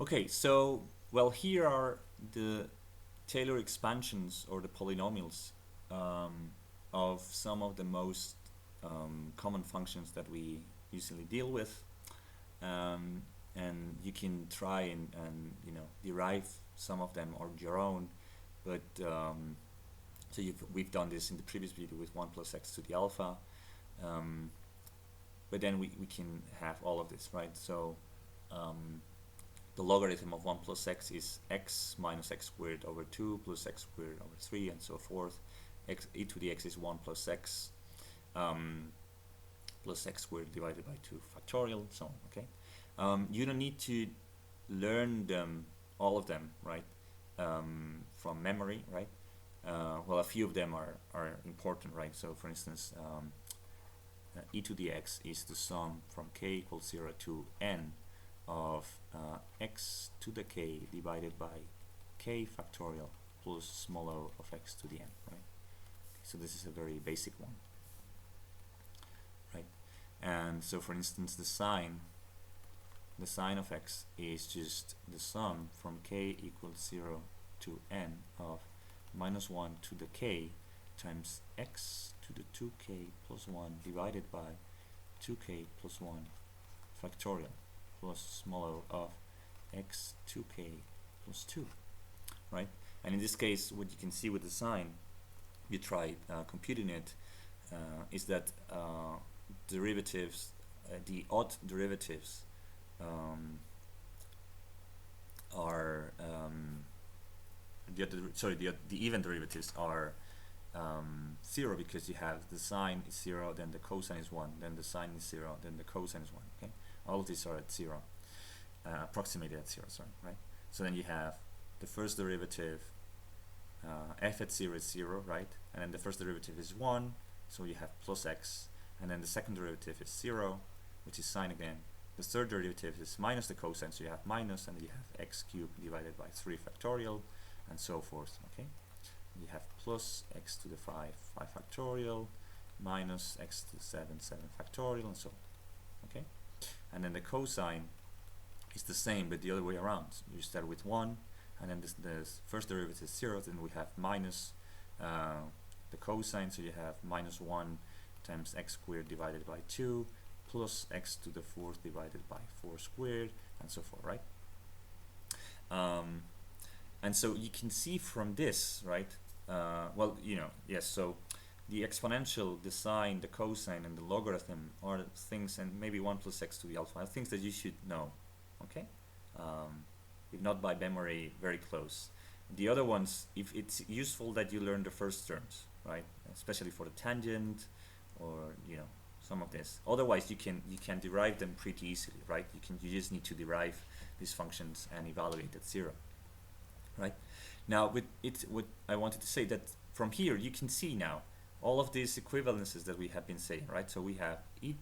Okay, so well, here are the Taylor expansions or the polynomials um, of some of the most common functions that we usually deal with, um, and you can try and derive some of them on your own. But so we've done this in the previous video with 1 plus x to the alpha, um, but then we can have all of this, right? So um, the logarithm of 1 plus x is x minus x squared over 2 plus x squared over 3 and so forth. E to the x is 1 plus x um, plus x squared divided by 2 factorial, so on, okay? You don't need to learn them, all of them, right, from memory, right? Well, a few of them are important, right? So for instance, e to the x is the sum from k equals 0 to n of x to the k divided by k factorial plus small o of x to the n, right? So this is a very basic one, right? And so for instance, the sine of x is just the sum from k equals 0 to n of minus 1 to the k times x to the 2k plus 1 divided by 2k plus 1 factorial plus small o of x 2k plus 2, right? And in this case, what you can see with the sine, you try computing it, is that derivatives, the odd derivatives are the even derivatives are 0, because you have the sine is 0, then the cosine is 1, then the sine is 0, then the cosine is 1, okay? All of these are at 0, approximated at 0, sorry, right? So then you have the first derivative, f at 0 is 0, right? And then the first derivative is 1, so you have plus x, and then the second derivative is 0, which is sine again. The third derivative is minus the cosine, so you have minus, and you have x cubed divided by 3 factorial, and so forth, okay? You have plus x to the 5 factorial, minus x to the 7 factorial, and so on, okay? And then the cosine is the same, but the other way around. You start with 1, and then the first derivative is 0, then we have minus the cosine, so you have minus 1 times x squared divided by 2 plus x to the 4th divided by 4 squared, and so forth, right? And so you can see from this, right? Well, yes, so the exponential, the sine, the cosine, and the logarithm are things, and maybe 1 plus x to the alpha are things that you should know, okay? If not by memory, very close. The other ones, if it's useful that you learn the first terms, right? Especially for the tangent, or some of this. Otherwise, you can derive them pretty easily, right? You just need to derive these functions and evaluate at 0, right? Now, what I wanted to say, that from here you can see now all of these equivalences that we have been saying, right? So we have e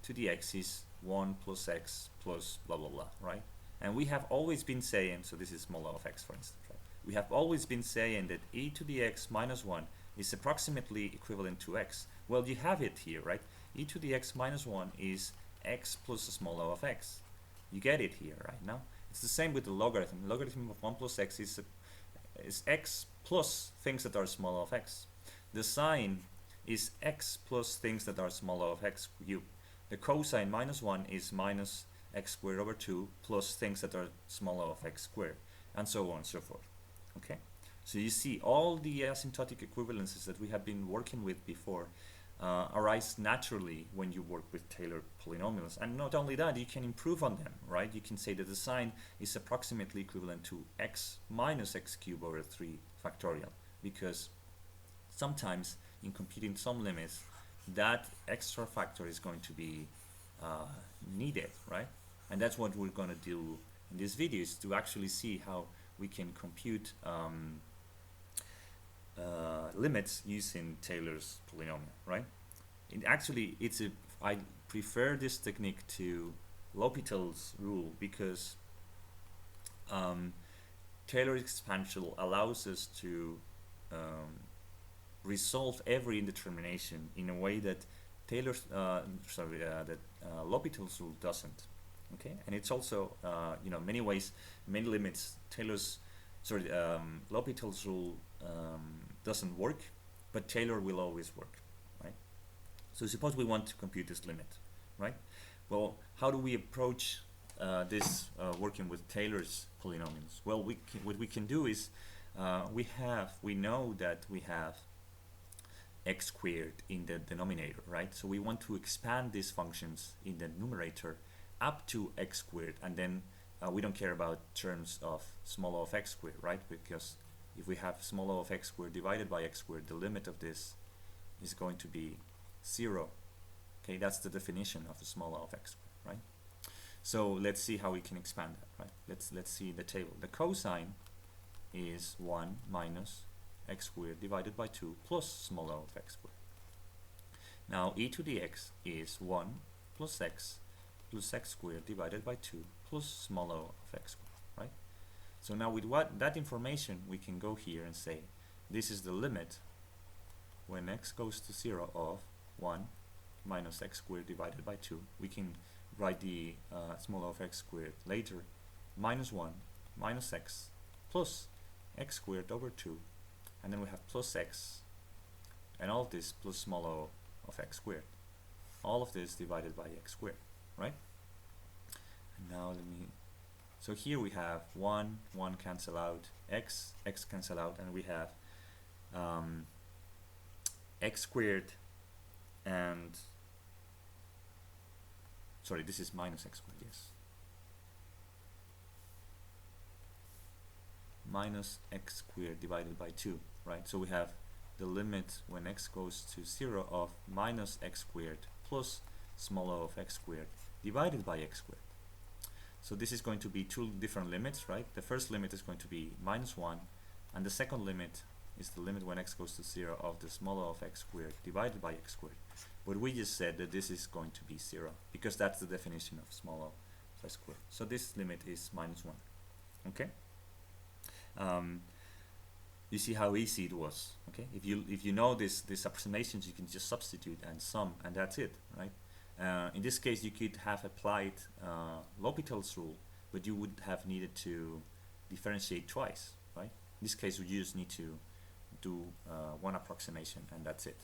to the x is 1 plus x plus blah blah blah, right? And we have always been saying, so this is small o of x, for instance, right? We have always been saying that e to the x minus 1 is approximately equivalent to x. Well, you have it here, right? E to the x minus 1 is x plus the small o of x. You get it here, right? Now it's the same with the logarithm. The logarithm of 1 plus x is x plus things that are small o of x. The sine is x plus things that are small o of x cubed. The cosine minus 1 is minus x squared over 2 plus things that are small o of x squared, and so on and so forth, okay? So you see all the asymptotic equivalences that we have been working with before arise naturally when you work with Taylor polynomials. And not only that, you can improve on them, right? You can say that the sine is approximately equivalent to x minus x cubed over 3 factorial, because sometimes in computing some limits, that extra factor is going to be needed, right? And that's what we're going to do in this video, is to actually see how we can compute limits using Taylor's polynomial, right? I prefer this technique to L'Hopital's rule, because Taylor's expansion allows us to resolve every indetermination in a way that L'Hopital's rule doesn't. Okay, and it's also many ways, many limits. L'Hopital's rule doesn't work, but Taylor will always work, right? So suppose we want to compute this limit, right? Well, how do we approach this working with Taylor's polynomials? Well, what we can do is we know that we have x squared in the denominator, right? So we want to expand these functions in the numerator up to x squared, and then we don't care about terms of small o of x squared, right? Because if we have small o of x squared divided by x squared, the limit of this is going to be 0. Okay, that's the definition of a small o of x squared, right? So let's see how we can expand that, right? Let's see the table. The cosine is 1 minus x squared divided by 2 plus small o of x squared. Now e to the x is 1 plus x squared divided by 2 plus small o of x squared, right? So now with that information, we can go here and say this is the limit when x goes to 0 of 1 minus x squared divided by 2. We can write the small o of x squared later, minus 1 minus x plus x squared over 2, and then we have plus x, and all of this plus small o of x squared. All of this divided by x squared, right? And now so here we have 1 cancel out, x cancel out, and we have x squared and, sorry, this is minus x squared, yes. Minus x squared divided by 2, right? So we have the limit when x goes to 0 of minus x squared plus small o of x squared divided by x squared. So this is going to be two different limits, right? The first limit is going to be minus 1, and the second limit is the limit when x goes to 0 of the small o of x squared divided by x squared. But we just said that this is going to be 0 because that's the definition of small o of x squared. So this limit is minus 1. Okay. You see how easy it was. Okay. If you know these approximations, you can just substitute and sum, and that's it, right? In this case, you could have applied L'Hopital's rule, but you would have needed to differentiate twice, right? In this case, you just need to do one approximation, and that's it,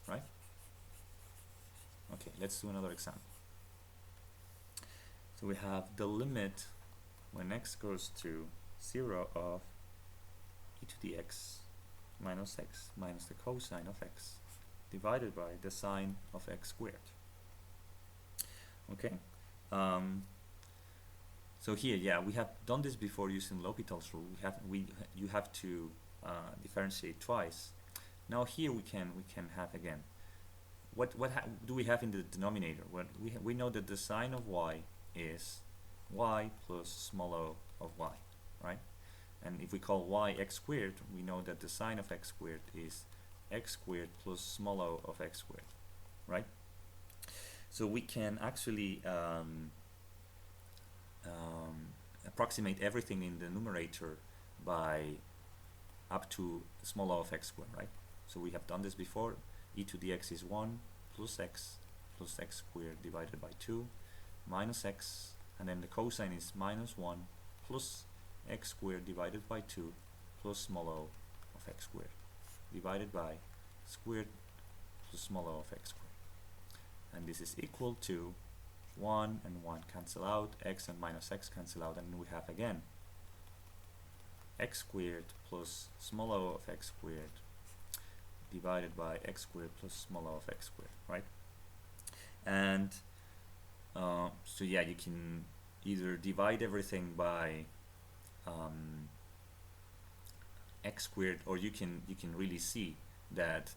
right? Okay, let's do another example. So we have the limit when x goes to 0 of e to the x minus the cosine of x divided by the sine of x squared. Okay, so here, yeah, we have done this before using L'Hopital's rule. You have to differentiate twice. Now here we can have again. What do we have in the denominator? Well, we know that the sine of y is y plus small o of y, right? And if we call y x squared, we know that the sine of x squared is x squared plus small o of x squared, right? So we can actually approximate everything in the numerator by up to small o of x squared, right? So we have done this before. E to the x is 1 plus x squared divided by 2 minus x, and then the cosine is minus 1 plus x squared divided by 2 plus small o of x squared divided by squared plus small o of x squared. And this is equal to 1 and 1 cancel out, x and minus x cancel out, and we have again x squared plus small o of x squared divided by x squared plus small o of x squared, right? And so yeah, you can either divide everything by x squared, or you can really see that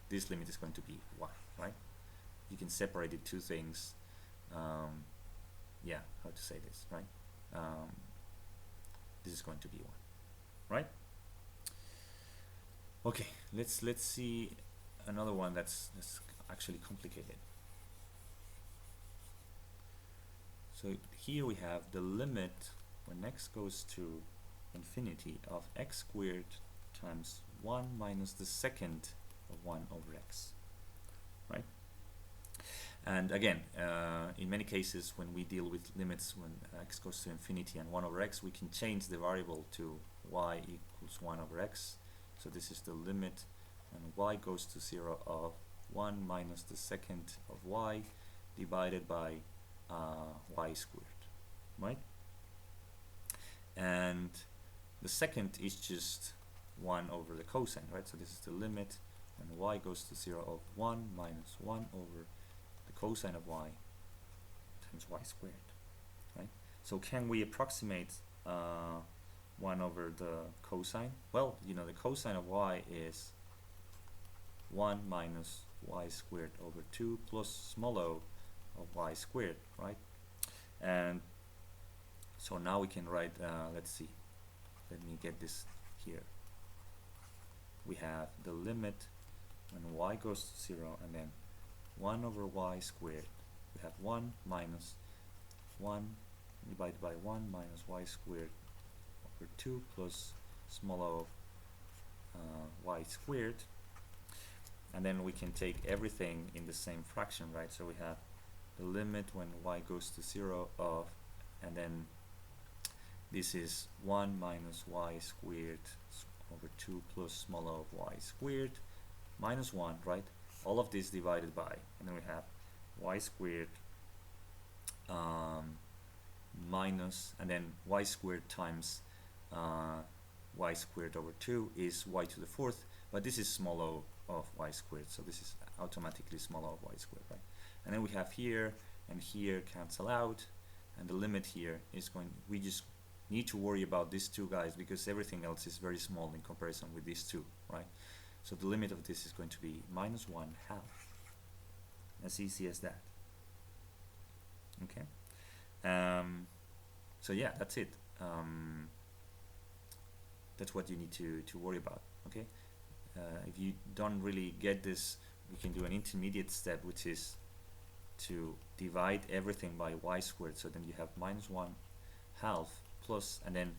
this limit is going to be 1, right? You can separate the two things. Yeah, how to say this, right? This is going to be 1, right? Okay, let's see another one that's actually complicated. So here we have the limit when x goes to infinity of x squared times 1 minus the second of 1 over x, right? And again, in many cases when we deal with limits when x goes to infinity and 1 over x, we can change the variable to y equals 1 over x. So this is the limit when y goes to 0 of 1 minus the second of y divided by y squared, right? And the second is just 1 over the cosine, right? So this is the limit when y goes to 0 of 1 minus 1 over the cosine of y times y squared, right? So can we approximate 1 over the cosine? Well, you know, the cosine of y is 1 minus y squared over 2 plus small o of y squared, right? And so now we can write, let's see, let me get this here. We have the limit when y goes to 0 and then 1 over y squared. We have 1 minus 1 divided by 1 minus y squared over 2 plus small o of y squared. And then we can take everything in the same fraction, right? So we have the limit when y goes to 0 of, and then this is 1 minus y squared over 2 plus small o of y squared minus 1, right? All of this divided by, and then we have y squared minus, and then y squared times y squared over 2 is y to the fourth, but this is small o of y squared, so this is automatically small o of y squared, right? And then we have here and here cancel out, and the limit here is going, we just need to worry about these two guys because everything else is very small in comparison with these two, right? So the limit of this is going to be minus 1 half. As easy as that. Okay. So yeah, that's it. That's what you need to worry about. Okay. If you don't really get this, we can do an intermediate step, which is to divide everything by y squared. So then you have minus 1 half plus, and then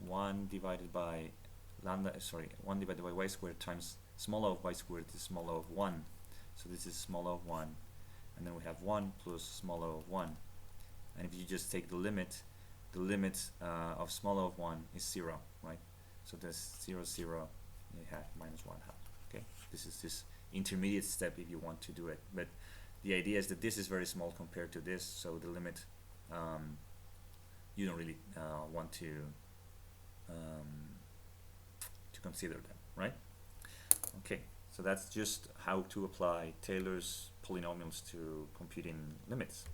1 divided by lambda, sorry, 1 divided by y squared times small o of y squared is small o of 1. So this is small o of 1. And then we have 1 plus small o of 1. And if you just take the limit of small o of 1 is 0, right? So that's 0, 0, you have minus 1 half. Okay, this is this intermediate step if you want to do it. But the idea is that this is very small compared to this, so the limit you don't really want to consider them, right? Okay, so that's just how to apply Taylor's polynomials to computing limits.